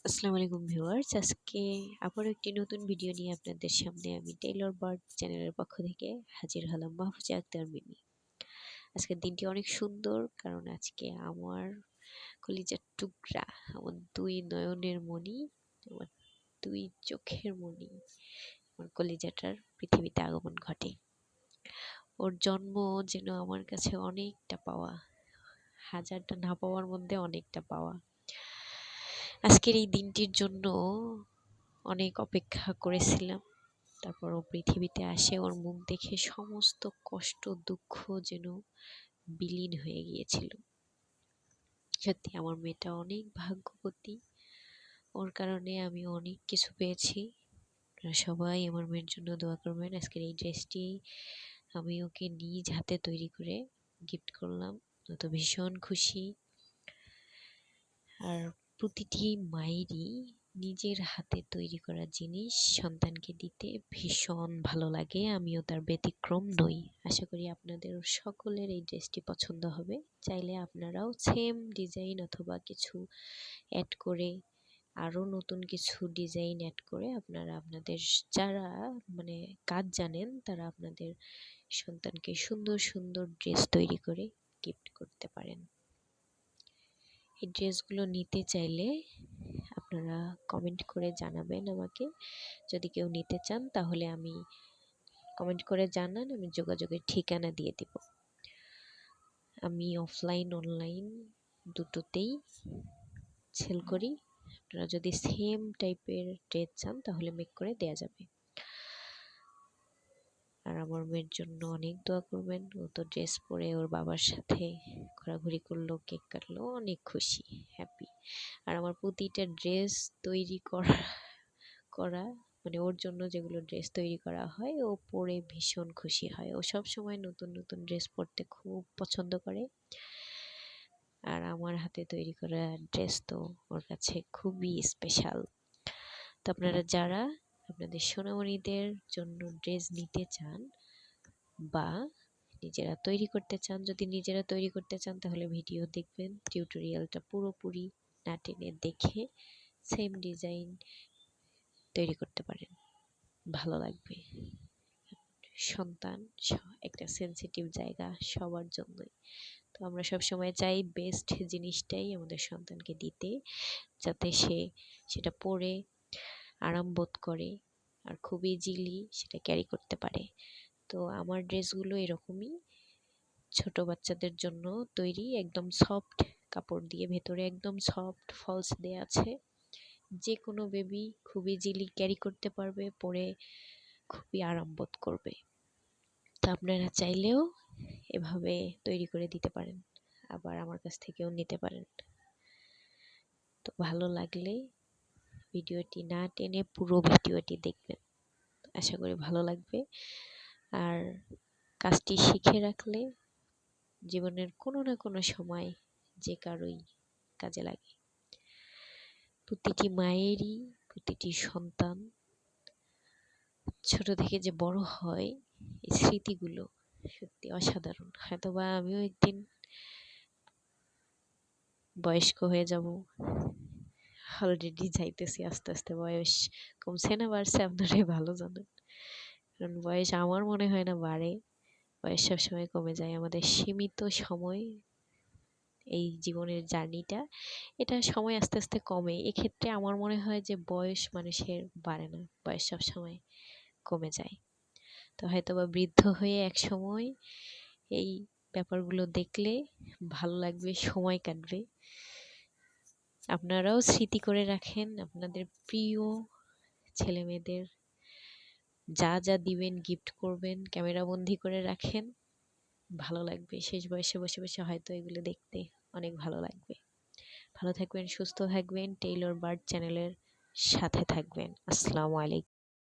আসসালামু আলাইকুম ভিউয়ার্স, আজকে আবারও একটি নতুন ভিডিও নিয়ে আপনাদের সামনে আমি টেইলর বার্ড চ্যানেলের পক্ষ থেকে হাজির হলাম। মাহফুজা আক্তার মিমি। আজকের দিনটি অনেক সুন্দর, কারণ আজকে আমার কলিজার টুকরা, আমার দুই নয়নের মণি, আমার দুই চোখের মণি, আমার কলিজাটার পৃথিবীতে আগমন ঘটে। ওর জন্ম যেন আমার কাছে অনেকটা পাওয়া, হাজারটা না পাওয়ার মধ্যে অনেকটা পাওয়া। আজকের এই দিনটির জন্য অনেক অপেক্ষা করেছিলাম। তারপর ও পৃথিবীতে আসে, ওর মুখ দেখে সমস্ত কষ্ট দুঃখ যেন বিলীন হয়ে গিয়েছিল। সত্যি আমার মেয়েটা অনেক ভাগ্যবতী, ওর কারণে আমি অনেক কিছু পেয়েছি। সবাই আমার মেয়ের জন্য দোয়া করবেন। আজকের এই ড্রেসটি আমি ওকে নিজ হাতে তৈরি করে গিফট করলাম, ও তো ভীষণ খুশি। আর প্রতিটি মায়েরই নিজের হাতে তৈরি করা জিনিস সন্তানকে দিতে ভীষণ ভালো লাগে, আমিও তার ব্যতিক্রম নই। আশা করি আপনাদের সকলের এই ড্রেসটি পছন্দ হবে। চাইলে আপনারাও সেম ডিজাইন অথবা কিছু অ্যাড করে, আরও নতুন কিছু ডিজাইন অ্যাড করে আপনারা আপনাদের যারা কাজ জানেন তারা আপনাদের সন্তানকে সুন্দর সুন্দর ড্রেস তৈরি করে গিফট করতে পারেন। এই ড্রেসগুলো নিতে চাইলে আপনারা কমেন্ট করে জানাবেন আমাকে। যদি কেউ নিতে চান তাহলে আমি কমেন্ট করে জানান, আমি যোগাযোগের ঠিকানা দিয়ে দিব। আমি অফলাইন অনলাইন দুটোতেই সেল করি। আপনারা যদি সেম টাইপের ড্রেস চান তাহলে মেক করে দেয়া যাবে। আর আমার মেয়ের জন্য অনেক দোয়া করবেন। ও তো ড্রেস পরে ওর বাবার সাথে ঘোরাঘুরি করলো, কেক কাটলো, অনেক খুশি, হ্যাপি। আর আমার প্রতিটা ড্রেস তৈরি করা ওর জন্য যেগুলো ড্রেস তৈরি করা হয়, ও পরে ভীষণ খুশি হয়। ও সব সময় নতুন নতুন ড্রেস পরতে খুব পছন্দ করে। আর আমার হাতে তৈরি করা ড্রেস তো ওর কাছে খুবই স্পেশাল। তো আপনারা যারা আপনাদের সোনামণিদের জন্য ড্রেস নিতে চান বা নিজেরা তৈরি করতে চান, যদি নিজেরা তৈরি করতে চান তাহলে ভিডিও দেখবেন, টিউটোরিয়ালটা পুরোপুরি না টেনে দেখে সেম ডিজাইন তৈরি করতে পারেন, ভালো লাগবে। সন্তান একটা সেনসিটিভ জায়গা সবার জন্যই, তো আমরা সবসময় চাই বেস্ট জিনিসটাই আমাদের সন্তানকে দিতে, যাতে সে সেটা পরে আরাম বোধ করে আর খুব ইজিলি সেটা ক্যারি করতে পারে। তো আমার ড্রেসগুলো এরকমই, ছোট বাচ্চাদের জন্য তৈরি, একদম সফট কাপড় দিয়ে, ভেতরে একদম সফট ফলস দেয়া আছে। যে কোনো বেবি খুব ইজিলি ক্যারি করতে পারবে, পরে খুবই আরাম বোধ করবে। তো আপনারা চাইলেও এভাবে তৈরি করে দিতে পারেন, আবার আমার কাছ থেকেও নিতে পারেন। তো ভালো লাগলে ভিডিওটি না টেনে পুরো ভিডিওটি দেখবেন, আশা করি ভালো লাগবে। আর কাজটি শিখে রাখলে জীবনের কোনো না কোনো সময় যে কারোই কাজে লাগে। প্রতিটি মায়েরই, প্রতিটি সন্তান ছোট থেকে যে বড় হয়, এই স্মৃতিগুলো সত্যি অসাধারণ। হয়তোবা আমিও একদিন বয়স্ক হয়ে যাব, অলরেডি যাইতেছি, আস্তে আস্তে বয়স কমছে না বাড়ছে আপনারাই ভালো জানেন। কারণ বয়স আমার মনে হয় না বাড়ে, বয়স সবসময় কমে যায়। আমাদের সীমিত সময়, এই জীবনের জার্নিটা, এটা সময় আস্তে আস্তে কমে। এক্ষেত্রে আমার মনে হয় যে বয়স মানুষের বাড়ে না, বয়স সবসময় কমে যায়। তো হয়তোবা বৃদ্ধ হয়ে এক সময় এই ব্যাপারগুলো দেখলে ভালো লাগবে, সময় কাটবে। আপনারাও স্মৃতি করে রাখেন, আপনাদের প্রিয় ছেলে মেয়েদের যা যা দিবেন, গিফট করবেন, ক্যামেরা বন্দি করে রাখেন, ভালো লাগবে। শেষ বয়সে বসে বসে হয়তো এগুলো দেখতে অনেক ভালো লাগবে। ভালো থাকবেন, সুস্থ থাকবেন, টেইলর বার্ড চ্যানেলের সাথে থাকবেন। আসসালামু আলাইকুম।